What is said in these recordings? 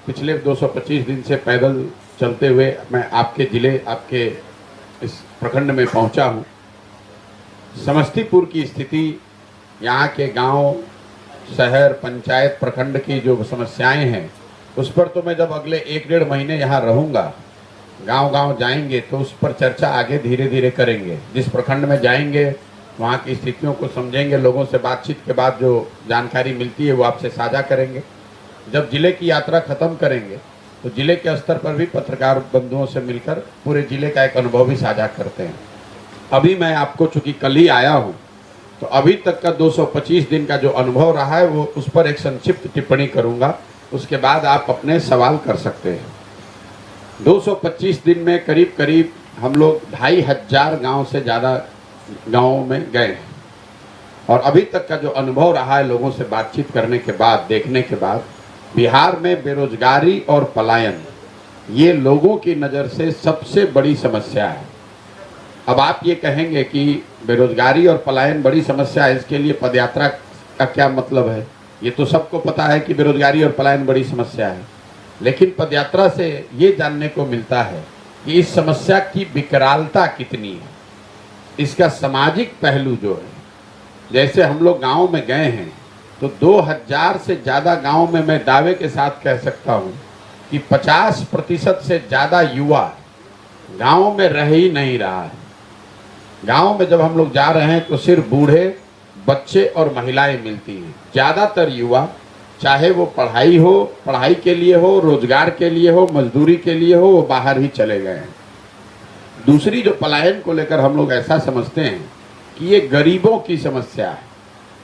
पिछले 225 दिन से पैदल चलते हुए मैं आपके ज़िले, आपके इस प्रखंड में पहुंचा हूं। समस्तीपुर की स्थिति, यहाँ के गांव, शहर, पंचायत, प्रखंड की जो समस्याएं हैं, उस पर तो मैं जब अगले 1-1.5 महीने यहाँ रहूँगा, गांव-गांव जाएंगे तो उस पर चर्चा आगे धीरे धीरे करेंगे। जिस प्रखंड में जाएंगे वहाँ की स्थितियों को समझेंगे, लोगों से बातचीत के बाद जो जानकारी मिलती है वो आपसे साझा करेंगे। जब जिले की यात्रा खत्म करेंगे तो जिले के स्तर पर भी पत्रकार बंधुओं से मिलकर पूरे जिले का एक अनुभव भी साझा करते हैं। अभी मैं आपको, चूँकि कल ही आया हूँ, तो अभी तक का 225 दिन का जो अनुभव रहा है वो उस पर एक संक्षिप्त टिप्पणी करूँगा। उसके बाद आप अपने सवाल कर सकते हैं। 225 दिन में करीब करीब हम लोग 2500 गाँव से ज़्यादा गाँवों में गए हैं, और अभी तक का जो अनुभव रहा है लोगों से बातचीत करने के बाद, देखने के बाद, बिहार में बेरोजगारी और पलायन ये लोगों की नज़र से सबसे बड़ी समस्या है। अब आप ये कहेंगे कि बेरोजगारी और पलायन बड़ी समस्या है, इसके लिए पदयात्रा का क्या मतलब है? ये तो सबको पता है कि बेरोजगारी और पलायन बड़ी समस्या है, लेकिन पदयात्रा से ये जानने को मिलता है कि इस समस्या की विकरालता कितनी है, इसका सामाजिक पहलू जो है। जैसे हम लोग गाँव में गए हैं तो 2000 से ज़्यादा गाँव में मैं दावे के साथ कह सकता हूँ कि 50% से ज़्यादा युवा गाँव में रह ही नहीं रहा है। गाँव में जब हम लोग जा रहे हैं तो सिर्फ बूढ़े, बच्चे और महिलाएं मिलती हैं। ज़्यादातर युवा, चाहे वो पढ़ाई के लिए हो, रोजगार के लिए हो, मजदूरी के लिए हो, वो बाहर ही चले गए हैं। दूसरी जो पलायन को लेकर हम लोग ऐसा समझते हैं कि ये गरीबों की समस्या है,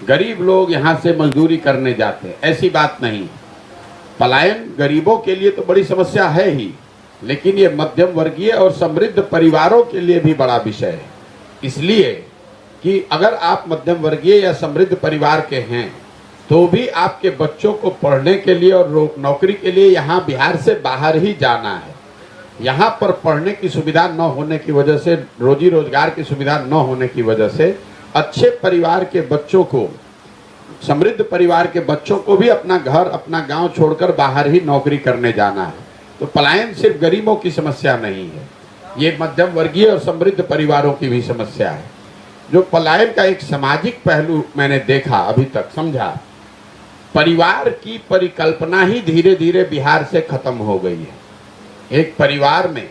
गरीब लोग यहाँ से मजदूरी करने जाते हैं। ऐसी बात नहीं। पलायन गरीबों के लिए तो बड़ी समस्या है ही, लेकिन ये मध्यम वर्गीय और समृद्ध परिवारों के लिए भी बड़ा विषय है। इसलिए कि अगर आप मध्यम वर्गीय या समृद्ध परिवार के हैं तो भी आपके बच्चों को पढ़ने के लिए और नौकरी के लिए यहाँ बिहार से बाहर ही जाना है। यहाँ पर पढ़ने की सुविधा न होने की वजह से, रोजी रोजगार की सुविधा न होने की वजह से अच्छे परिवार के बच्चों को, समृद्ध परिवार के बच्चों को भी अपना घर, अपना गांव छोड़कर बाहर ही नौकरी करने जाना है। तो पलायन सिर्फ गरीबों की समस्या नहीं है, ये मध्यम वर्गीय और समृद्ध परिवारों की भी समस्या है। जो पलायन का एक सामाजिक पहलू मैंने देखा, अभी तक समझा, परिवार की परिकल्पना ही धीरे धीरे बिहार से खत्म हो गई है। एक परिवार में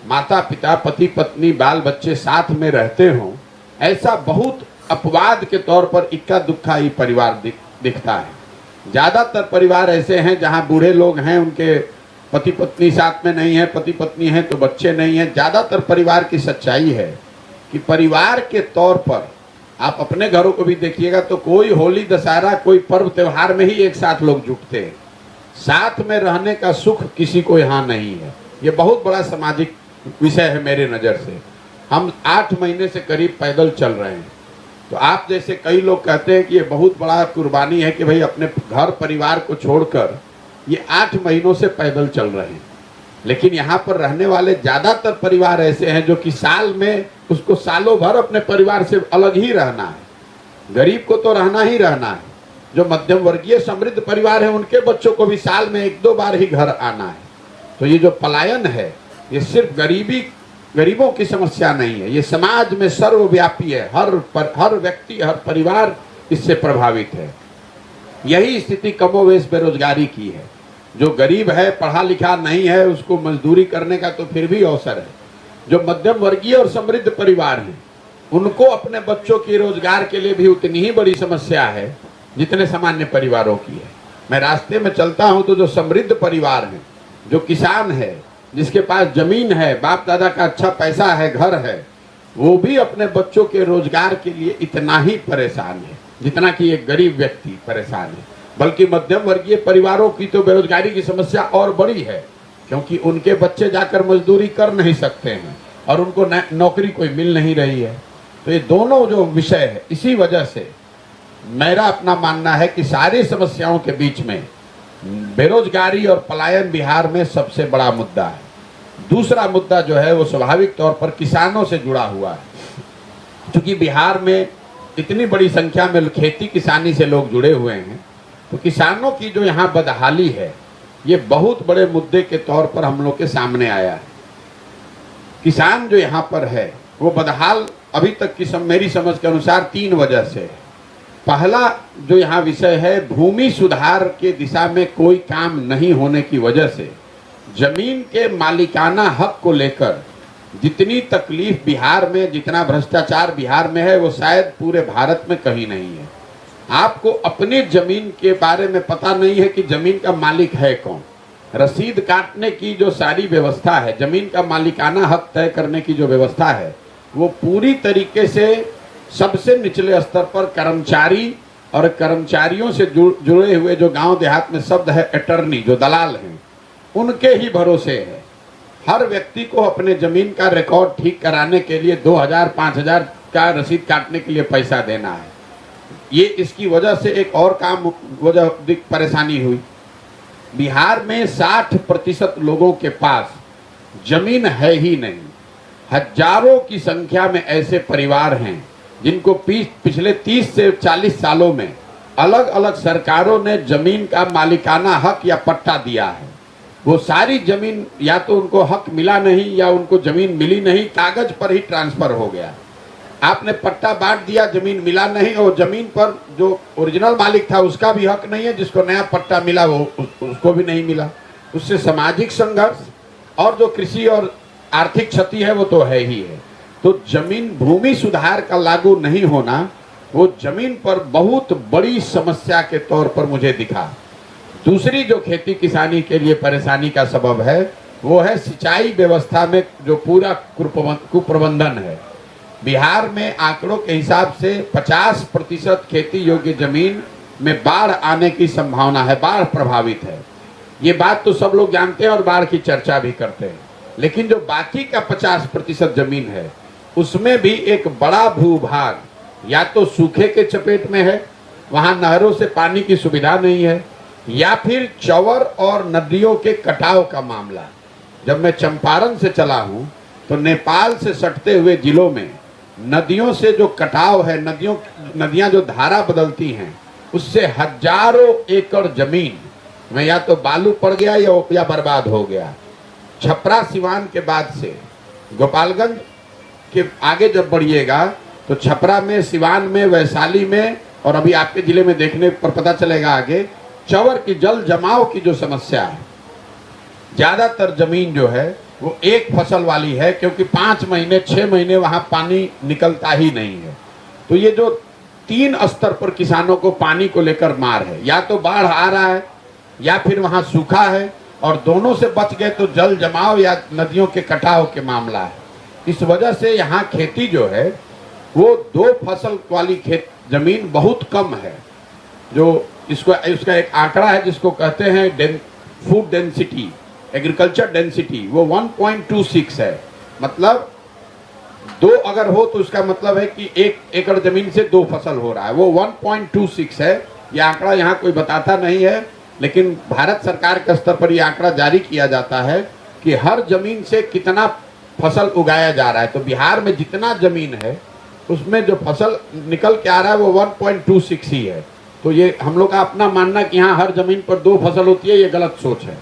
माता पिता, पति पत्नी, बाल बच्चे साथ में रहते हों, ऐसा बहुत अपवाद के तौर पर इक्का दुक्का ही परिवार दिखता है। ज़्यादातर परिवार ऐसे हैं जहां बूढ़े लोग हैं, उनके पति पत्नी साथ में नहीं है, पति पत्नी हैं तो बच्चे नहीं हैं। ज़्यादातर परिवार की सच्चाई है कि परिवार के तौर पर आप अपने घरों को भी देखिएगा तो कोई होली, दशहरा, कोई पर्व त्योहार में ही एक साथ लोग जुटते हैं। साथ में रहने का सुख किसी को यहाँ नहीं है। ये बहुत बड़ा सामाजिक विषय है मेरे नज़र से। हम 8 महीने से करीब पैदल चल रहे हैं, तो आप जैसे कई लोग कहते हैं कि ये बहुत बड़ा कुर्बानी है कि भाई अपने घर परिवार को छोड़कर ये 8 महीनों से पैदल चल रहे हैं। लेकिन यहाँ पर रहने वाले ज़्यादातर परिवार ऐसे हैं जो कि साल में उसको सालों भर अपने परिवार से अलग ही रहना है। गरीब को तो रहना ही रहना है। जो मध्यम वर्गीय समृद्ध परिवार है उनके बच्चों को भी साल में 1-2 बार ही घर आना है। तो ये जो पलायन है, ये सिर्फ गरीबों की समस्या नहीं है, ये समाज में सर्वव्यापी है। हर व्यक्ति, हर परिवार इससे प्रभावित है। यही स्थिति कमोवेश बेरोजगारी की है। जो गरीब है, पढ़ा लिखा नहीं है, उसको मजदूरी करने का तो फिर भी अवसर है। जो मध्यम वर्गीय और समृद्ध परिवार हैं, उनको अपने बच्चों की रोजगार के लिए भी उतनी ही बड़ी समस्या है जितने सामान्य परिवारों की है। मैं रास्ते में चलता हूं तो जो समृद्ध परिवार हैं, जो किसान है, जिसके पास जमीन है, बाप दादा का अच्छा पैसा है, घर है, वो भी अपने बच्चों के रोजगार के लिए इतना ही परेशान है जितना कि एक गरीब व्यक्ति परेशान है। बल्कि मध्यम वर्गीय परिवारों की तो बेरोजगारी की समस्या और बड़ी है, क्योंकि उनके बच्चे जाकर मजदूरी कर नहीं सकते हैं और उनको नौकरी कोई मिल नहीं रही है। तो ये दोनों जो विषय है, इसी वजह से मेरा अपना मानना है कि सारी समस्याओं के बीच में बेरोजगारी और पलायन बिहार में सबसे बड़ा मुद्दा है। दूसरा मुद्दा जो है वो स्वाभाविक तौर पर किसानों से जुड़ा हुआ है। क्योंकि बिहार में इतनी बड़ी संख्या में खेती किसानी से लोग जुड़े हुए हैं, तो किसानों की जो यहाँ बदहाली है ये बहुत बड़े मुद्दे के तौर पर हम लोग के सामने आया है। किसान जो यहाँ पर है वो बदहाल अभी तक की मेरी समझ के अनुसार 3 वजह से है। पहला जो यहाँ विषय है, भूमि सुधार के दिशा में कोई काम नहीं होने की वजह से जमीन के मालिकाना हक को लेकर जितनी तकलीफ बिहार में, जितना भ्रष्टाचार बिहार में है, वो शायद पूरे भारत में कहीं नहीं है। आपको अपनी जमीन के बारे में पता नहीं है कि जमीन का मालिक है कौन। रसीद काटने की जो सारी व्यवस्था है, जमीन का मालिकाना हक तय करने की जो व्यवस्था है, वो पूरी तरीके से सबसे निचले स्तर पर कर्मचारी और कर्मचारियों से जुड़े हुए जो गांव देहात में शब्द है अटर्नी, जो दलाल हैं, उनके ही भरोसे है। हर व्यक्ति को अपने जमीन का रिकॉर्ड ठीक कराने के लिए 2000 5000 का रसीद काटने के लिए पैसा देना है। ये इसकी वजह से एक और काम वजह परेशानी हुई। बिहार में 60% लोगों के पास जमीन है ही नहीं। हजारों की संख्या में ऐसे परिवार हैं जिनको पिछले 30 से 40 सालों में अलग अलग सरकारों ने जमीन का मालिकाना हक या पट्टा दिया है। वो सारी जमीन या तो उनको हक मिला नहीं या उनको जमीन मिली नहीं, कागज पर ही ट्रांसफर हो गया। आपने पट्टा बांट दिया, जमीन मिला नहीं, और जमीन पर जो ओरिजिनल मालिक था उसका भी हक नहीं है, जिसको नया पट्टा मिला वो उसको भी नहीं मिला। उससे सामाजिक संघर्ष और जो कृषि और आर्थिक क्षति है वो तो है ही है। तो जमीन भूमि सुधार का लागू नहीं होना वो जमीन पर बहुत बड़ी समस्या के तौर पर मुझे दिखा। दूसरी जो खेती किसानी के लिए परेशानी का सबब है वो है सिंचाई व्यवस्था में जो पूरा कुप्रबंधन है। बिहार में आंकड़ों के हिसाब से 50% खेती योग्य जमीन में बाढ़ आने की संभावना है, बाढ़ प्रभावित है। ये बात तो सब लोग जानते हैं और बाढ़ की चर्चा भी करते हैं, लेकिन जो बाकी का 50% जमीन है उसमें भी एक बड़ा भूभाग या तो सूखे के चपेट में है, वहां नहरों से पानी की सुविधा नहीं है, या फिर चौवर और नदियों के कटाव का मामला। जब मैं चंपारण से चला हूं तो नेपाल से सटते हुए जिलों में नदियों से जो कटाव है, नदियां जो धारा बदलती हैं, उससे हजारों एकड़ जमीन में या तो बालू पड़ गया या बर्बाद हो गया। छपरा सिवान के बाद से गोपालगंज के आगे जब बढ़िएगा तो छपरा में, सिवान में, वैशाली में और अभी आपके जिले में देखने पर पता चलेगा आगे, चौवर की जल जमाव की जो समस्या है। ज्यादातर जमीन जो है वो एक फसल वाली है, क्योंकि 5 महीने 6 महीने वहां पानी निकलता ही नहीं है। तो ये जो 3 स्तर पर किसानों को पानी को लेकर मार है, या तो बाढ़ आ रहा है या फिर वहां सूखा है, और दोनों से बच गए तो जल जमाव या नदियों के कटाव के मामला है। इस वजह से यहाँ खेती जो है वो 2 फसल वाली जमीन बहुत कम है। जो इसका एक आंकड़ा है जिसको कहते हैं फूड डेंसिटी, एग्रीकल्चर डेंसिटी, वो 1.26 है। मतलब 2 अगर हो तो उसका मतलब है कि 1 एकड़ जमीन से 2 फसल हो रहा है, वो 1.26 है। ये आंकड़ा यहाँ कोई बताता नहीं है, लेकिन भारत सरकार के स्तर पर यह आंकड़ा जारी किया जाता है कि हर जमीन से कितना फसल उगाया जा रहा है। तो बिहार में जितना जमीन है उसमें जो फसल निकल के आ रहा है वो 1.26 ही है। तो ये हम लोग का अपना मानना कि यहाँ हर जमीन पर 2 फसल होती है, ये गलत सोच है।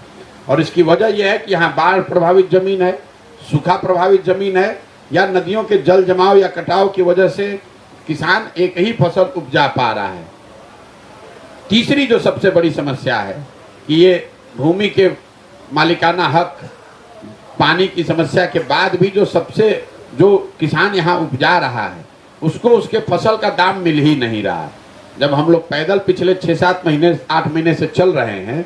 और इसकी वजह यह है कि यहाँ बाढ़ प्रभावित जमीन है, सूखा प्रभावित जमीन है, या नदियों के जल जमाव या कटाव की वजह से किसान एक ही फसल उपजा पा रहा है। तीसरी जो सबसे बड़ी समस्या है कि ये भूमि के मालिकाना हक, पानी की समस्या के बाद भी जो किसान यहाँ उपजा रहा है उसको उसके फसल का दाम मिल ही नहीं रहा। जब हम लोग पैदल पिछले 6-7 महीने 8 महीने से चल रहे हैं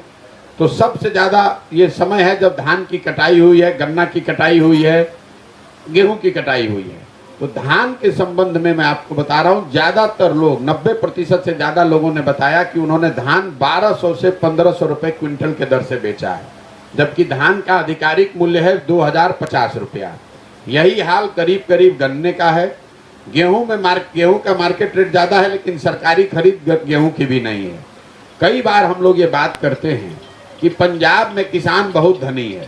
तो सबसे ज़्यादा ये समय है जब धान की कटाई हुई है, गन्ना की कटाई हुई है, गेहूं की कटाई हुई है। तो धान के संबंध में मैं आपको बता रहा हूँ, ज़्यादातर लोग 90% से ज़्यादा लोगों ने बताया कि उन्होंने धान 1200 से 1500 रुपये क्विंटल के दर से बेचा है, जबकि धान का आधिकारिक मूल्य है 2050 रुपया। यही हाल करीब करीब गन्ने का है। गेहूं का मार्केट रेट ज़्यादा है, लेकिन सरकारी खरीद गेहूं की भी नहीं है। कई बार हम लोग ये बात करते हैं कि पंजाब में किसान बहुत धनी है,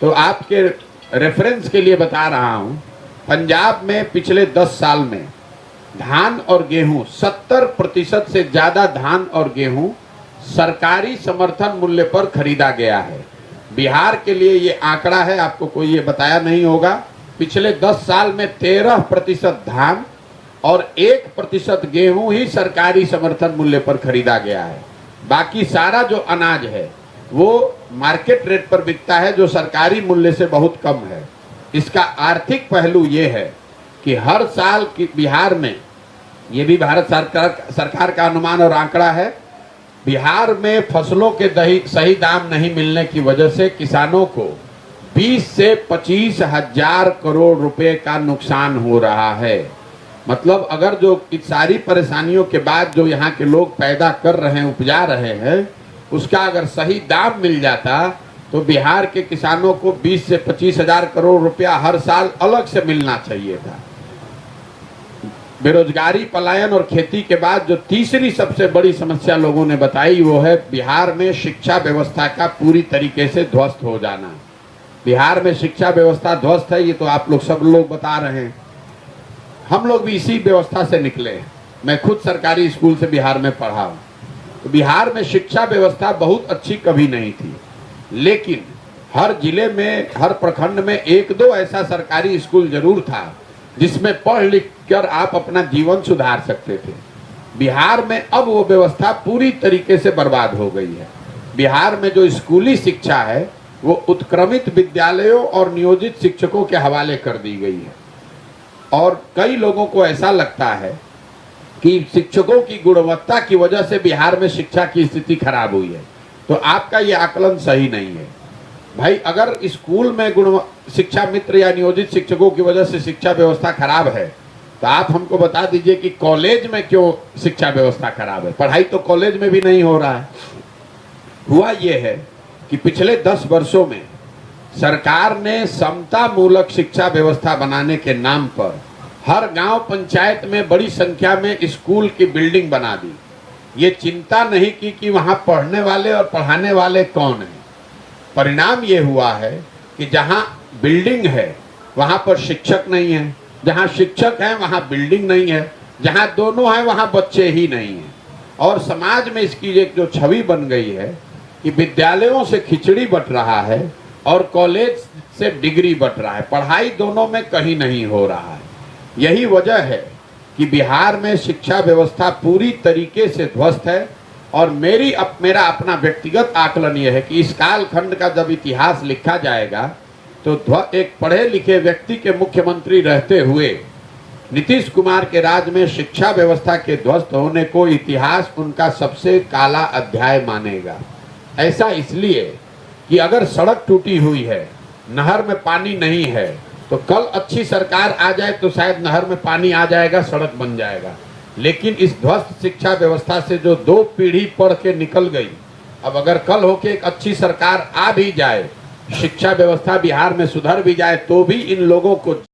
तो आपके रेफरेंस के लिए बता रहा हूं, पंजाब में पिछले 10 साल में धान और गेहूं 70% से ज़्यादा धान और गेहूं सरकारी समर्थन मूल्य पर खरीदा गया है। बिहार के लिए ये आंकड़ा है, आपको कोई ये बताया नहीं होगा। पिछले 10 साल में 13% धान और 1% गेहूं ही सरकारी समर्थन मूल्य पर खरीदा गया है। बाकी सारा जो अनाज है वो मार्केट रेट पर बिकता है, जो सरकारी मूल्य से बहुत कम है। इसका आर्थिक पहलू ये है कि हर साल की बिहार में, ये भी भारत सरकार का अनुमान और आंकड़ा है, बिहार में फसलों के सही दाम नहीं मिलने की वजह से किसानों को 20 से 25 हजार करोड़ रुपए का नुकसान हो रहा है। मतलब अगर जो इस सारी परेशानियों के बाद जो यहाँ के लोग पैदा कर रहे हैं, उपजा रहे हैं, उसका अगर सही दाम मिल जाता तो बिहार के किसानों को 20 से 25 हजार करोड़ रुपया हर साल अलग से मिलना चाहिए था। बेरोजगारी, पलायन और खेती के बाद जो तीसरी सबसे बड़ी समस्या लोगों ने बताई वो है बिहार में शिक्षा व्यवस्था का पूरी तरीके से ध्वस्त हो जाना। बिहार में शिक्षा व्यवस्था ध्वस्त है, ये तो आप लोग सब लोग बता रहे हैं। हम लोग भी इसी व्यवस्था से निकले। मैं खुद सरकारी स्कूल से बिहार में पढ़ा हूँ। तो बिहार में शिक्षा व्यवस्था बहुत अच्छी कभी नहीं थी, लेकिन हर जिले में, हर प्रखंड में 1-2 ऐसा सरकारी स्कूल जरूर था जिसमें पढ़ लिख कर आप अपना जीवन सुधार सकते थे। बिहार में अब वो व्यवस्था पूरी तरीके से बर्बाद हो गई है। बिहार में जो स्कूली शिक्षा है वो उत्क्रमित विद्यालयों और नियोजित शिक्षकों के हवाले कर दी गई है, और कई लोगों को ऐसा लगता है कि शिक्षकों की गुणवत्ता की वजह से बिहार में शिक्षा की स्थिति खराब हुई है। तो आपका ये आकलन सही नहीं है भाई। अगर स्कूल में शिक्षा मित्र या नियोजित शिक्षकों की वजह से शिक्षा व्यवस्था खराब है तो आप हमको बता दीजिए कि कॉलेज में क्यों शिक्षा व्यवस्था खराब है। पढ़ाई तो कॉलेज में भी नहीं हो रहा है। हुआ ये है कि पिछले 10 वर्षों में सरकार ने समता मूलक शिक्षा व्यवस्था बनाने के नाम पर हर गांव पंचायत में बड़ी संख्या में स्कूल की बिल्डिंग बना दी। ये चिंता नहीं की कि वहां पढ़ने वाले और पढ़ाने वाले कौन हैं। परिणाम ये हुआ है कि जहां बिल्डिंग है वहां पर शिक्षक नहीं है, जहां शिक्षक है वहां बिल्डिंग नहीं है, जहां दोनों है वहां बच्चे ही नहीं हैं। और समाज में इसकी एक जो छवि बन गई है कि विद्यालयों से खिचड़ी बट रहा है और कॉलेज से डिग्री बट रहा है, पढ़ाई दोनों में कहीं नहीं हो रहा है। यही वजह है कि बिहार में शिक्षा व्यवस्था पूरी तरीके से ध्वस्त है। और मेरा अपना व्यक्तिगत आकलन यह है कि इस कालखंड का जब इतिहास लिखा जाएगा तो एक पढ़े लिखे व्यक्ति के मुख्यमंत्री रहते हुए नीतीश कुमार के राज में शिक्षा व्यवस्था के ध्वस्त होने को इतिहास उनका सबसे काला अध्याय मानेगा। ऐसा इसलिए कि अगर सड़क टूटी हुई है, नहर में पानी नहीं है, तो कल अच्छी सरकार आ जाए तो शायद नहर में पानी आ जाएगा, सड़क बन जाएगा। लेकिन इस ध्वस्त शिक्षा व्यवस्था से जो 2 पीढ़ी पढ़ के निकल गई, अब अगर कल होके एक अच्छी सरकार आ भी जाए, शिक्षा व्यवस्था बिहार में सुधर भी जाए, तो भी इन लोगों को